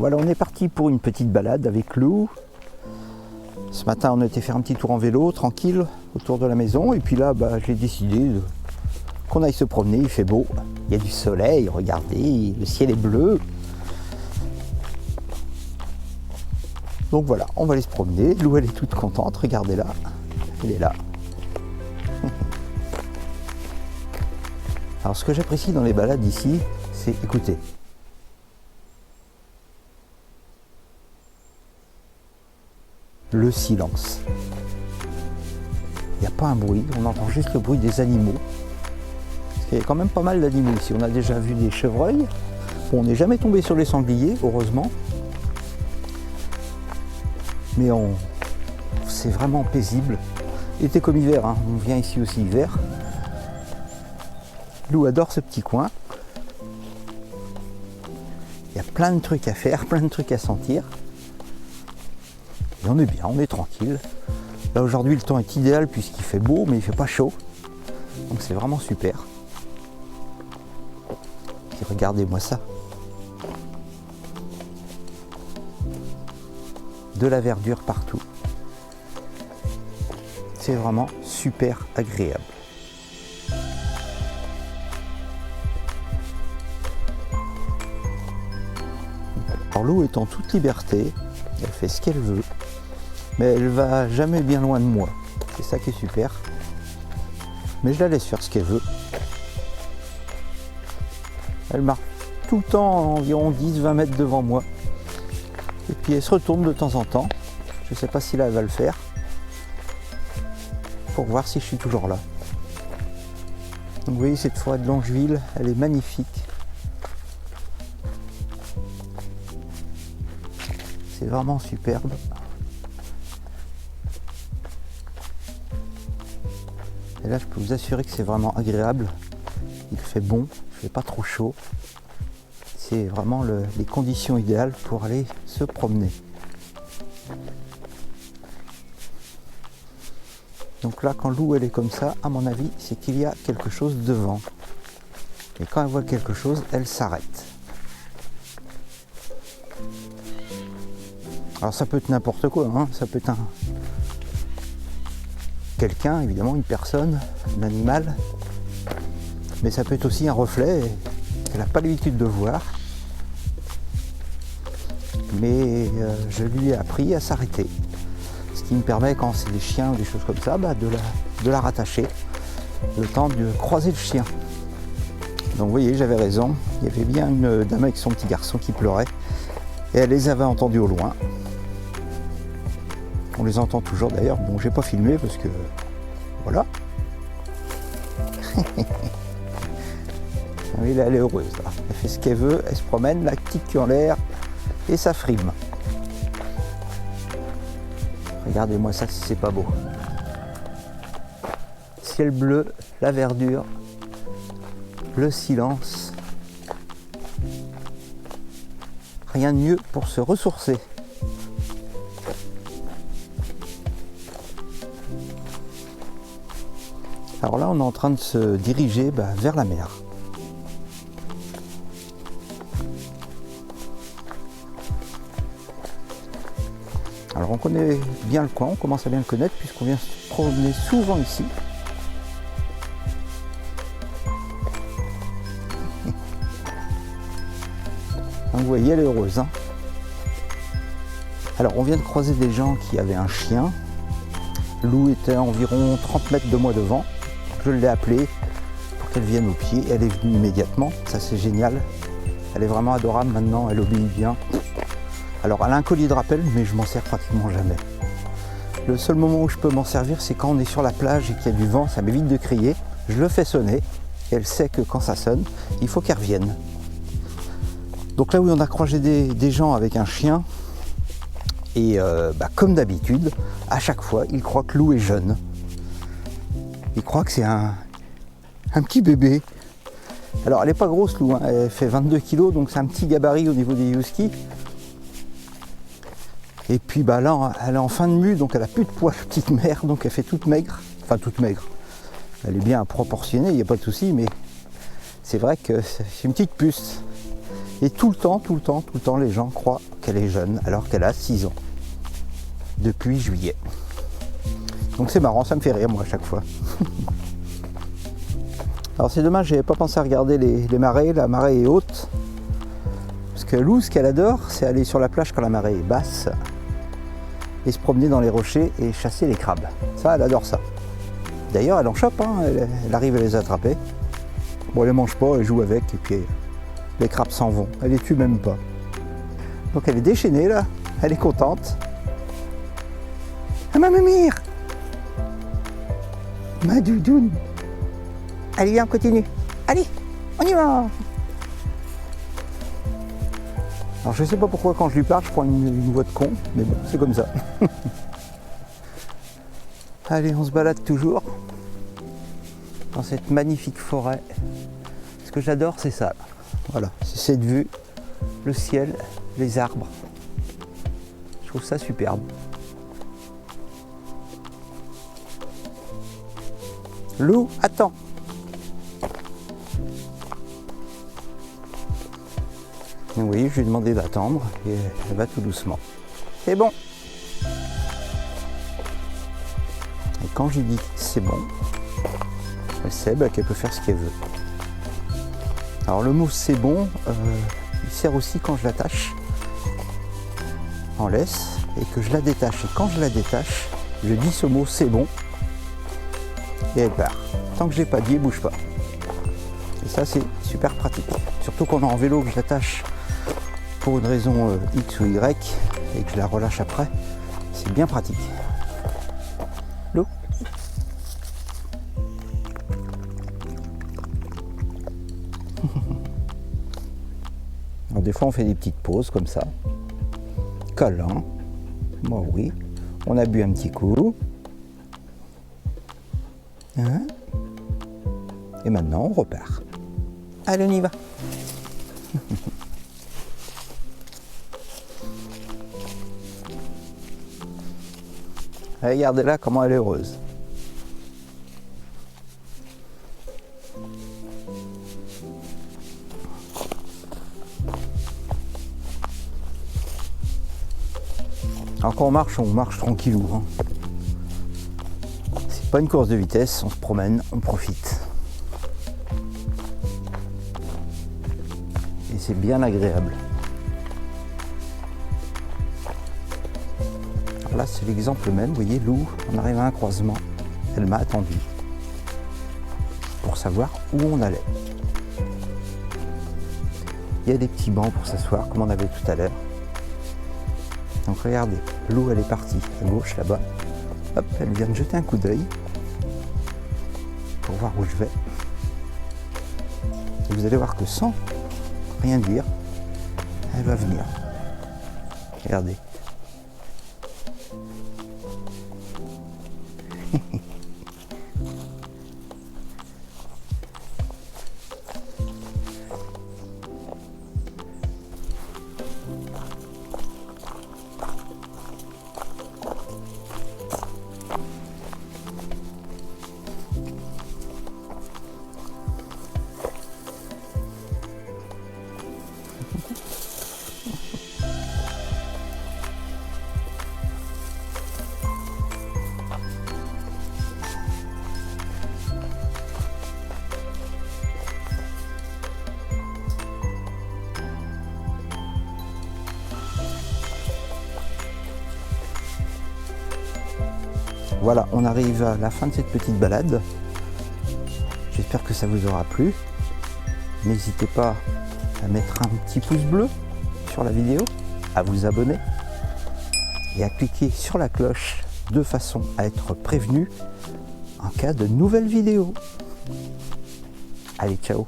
Voilà, on est parti pour une petite balade avec Lou. Ce matin, on a été faire un petit tour en vélo, tranquille, autour de la maison. Et puis là, j'ai décidé qu'on aille se promener. Il fait beau, il y a du soleil, regardez, le ciel est bleu. Donc voilà, on va aller se promener. Lou, elle est toute contente, regardez-la, elle est là. Alors ce que j'apprécie dans les balades ici, c'est écouter. Le silence. Il n'y a pas un bruit, on entend juste le bruit des animaux. Parce qu'il y a quand même pas mal d'animaux ici. On a déjà vu des chevreuils. Bon, on n'est jamais tombé sur les sangliers, heureusement. Mais c'est vraiment paisible. Été comme hiver, hein. On vient ici aussi hiver. Lou adore ce petit coin. Il y a plein de trucs à faire, plein de trucs à sentir. Et on est bien, on est tranquille. Là aujourd'hui le temps est idéal puisqu'il fait beau mais il fait pas chaud. Donc c'est vraiment super. Puis regardez-moi ça. De la verdure partout. C'est vraiment super agréable. Alors Lou est en toute liberté, elle fait ce qu'elle veut. Mais elle va jamais bien loin de moi. C'est ça qui est super. Mais je la laisse faire ce qu'elle veut. Elle marche tout le temps à environ 10-20 mètres devant moi. Et puis elle se retourne de temps en temps. Je ne sais pas si là elle va le faire. Pour voir si je suis toujours là. Donc vous voyez cette forêt de Longeville, elle est magnifique. C'est vraiment superbe. Et là, je peux vous assurer que c'est vraiment agréable. Il fait bon, il fait pas trop chaud. C'est vraiment les conditions idéales pour aller se promener. Donc là, quand Lou elle est comme ça, à mon avis, c'est qu'il y a quelque chose devant. Et quand elle voit quelque chose, elle s'arrête. Alors ça peut être n'importe quoi, hein. Ça peut être quelqu'un, évidemment, une personne, un animal, mais ça peut être aussi un reflet qu'elle n'a pas l'habitude de voir. Mais je lui ai appris à s'arrêter, ce qui me permet, quand c'est des chiens ou des choses comme ça, de la rattacher, le temps de croiser le chien. Donc vous voyez, j'avais raison, il y avait bien une dame avec son petit garçon qui pleurait, et elle les avait entendus au loin. On les entend toujours d'ailleurs. Bon, j'ai pas filmé parce que voilà. Oui, là, elle est heureuse. Là. Elle fait ce qu'elle veut, elle se promène, la petite queue en l'air et ça frime. Regardez-moi ça si c'est pas beau. Ciel bleu, la verdure, le silence. Rien de mieux pour se ressourcer. Alors là, on est en train de se diriger vers la mer. Alors on connaît bien le coin, on commence à bien le connaître puisqu'on vient se promener souvent ici. Donc vous voyez, elle est heureuse. Hein. Alors on vient de croiser des gens qui avaient un chien. Lou était à environ 30 mètres de moi devant. Je l'ai appelée pour qu'elle vienne au pied. Elle est venue immédiatement, ça c'est génial. Elle est vraiment adorable maintenant, elle obéit bien. Alors elle a un collier de rappel, mais je m'en sers pratiquement jamais. Le seul moment où je peux m'en servir, c'est quand on est sur la plage et qu'il y a du vent, ça m'évite de crier. Je le fais sonner, et elle sait que quand ça sonne, il faut qu'elle revienne. Donc là où on a croisé des gens avec un chien, et comme d'habitude, à chaque fois, ils croient que Lou est jeune. Ils croient que c'est un petit bébé. Alors elle n'est pas grosse Lou, hein. Elle fait 22 kg, donc c'est un petit gabarit au niveau des huskies. Et puis là, elle est en fin de mue, donc elle a plus de poids, la petite mère, donc elle fait toute maigre. Enfin toute maigre. Elle est bien proportionnée, il n'y a pas de souci, mais c'est vrai que c'est une petite puce. Et tout le temps, les gens croient qu'elle est jeune alors qu'elle a 6 ans. Depuis juillet. Donc c'est marrant, ça me fait rire moi à chaque fois. Alors c'est dommage, j'avais pas pensé à regarder les marées, la marée est haute. Parce que Lou, ce qu'elle adore, c'est aller sur la plage quand la marée est basse et se promener dans les rochers et chasser les crabes. Ça, elle adore ça. D'ailleurs, elle en chope, hein, elle arrive à les attraper. Bon, elle les mange pas, elle joue avec et puis les crabes s'en vont. Elle les tue même pas. Donc elle est déchaînée là, elle est contente. Ah ma mère, ma doudoune. Allez, viens, on continue. Allez, on y va. Alors je sais pas pourquoi quand je lui parle, je prends une voix de con, mais bon, c'est comme ça. Allez, on se balade toujours dans cette magnifique forêt. Ce que j'adore, c'est ça. Voilà, c'est cette vue, le ciel, les arbres. Je trouve ça superbe. Lou, attends. Oui, je lui ai demandé d'attendre et elle va tout doucement. C'est bon. Et quand je lui dis c'est bon, elle sait qu'elle peut faire ce qu'elle veut. Alors le mot c'est bon, il sert aussi quand je l'attache en laisse et que je la détache. Et quand je la détache, je dis ce mot c'est bon et elle part. Tant que je l'ai pas dit, elle bouge pas. Et ça c'est super pratique. Surtout quand on est en vélo, que je l'attache pour une raison X ou Y et que je la relâche après, c'est bien pratique. L'eau. Alors des fois on fait des petites pauses comme ça. Câlin. Moi oui. On a bu un petit coup. Hein? Et maintenant on repart. Allez, on y va. Regardez-la comment elle est heureuse. Alors quand on marche tranquillou. Hein. C'est pas une course de vitesse, on se promène, on profite. Et c'est bien agréable. Là, c'est l'exemple même. Vous voyez, Lou, on arrive à un croisement. Elle m'a attendu pour savoir où on allait. Il y a des petits bancs pour s'asseoir, comme on avait tout à l'heure. Donc regardez, Lou, elle est partie à gauche, là-bas. Hop, elle vient de jeter un coup d'œil pour voir où je vais. Et vous allez voir que sans rien dire, elle va venir. Regardez. Voilà, on arrive à la fin de cette petite balade. J'espère que ça vous aura plu. N'hésitez pas à mettre un petit pouce bleu sur la vidéo, à vous abonner et à cliquer sur la cloche de façon à être prévenu en cas de nouvelles vidéos. Allez, ciao!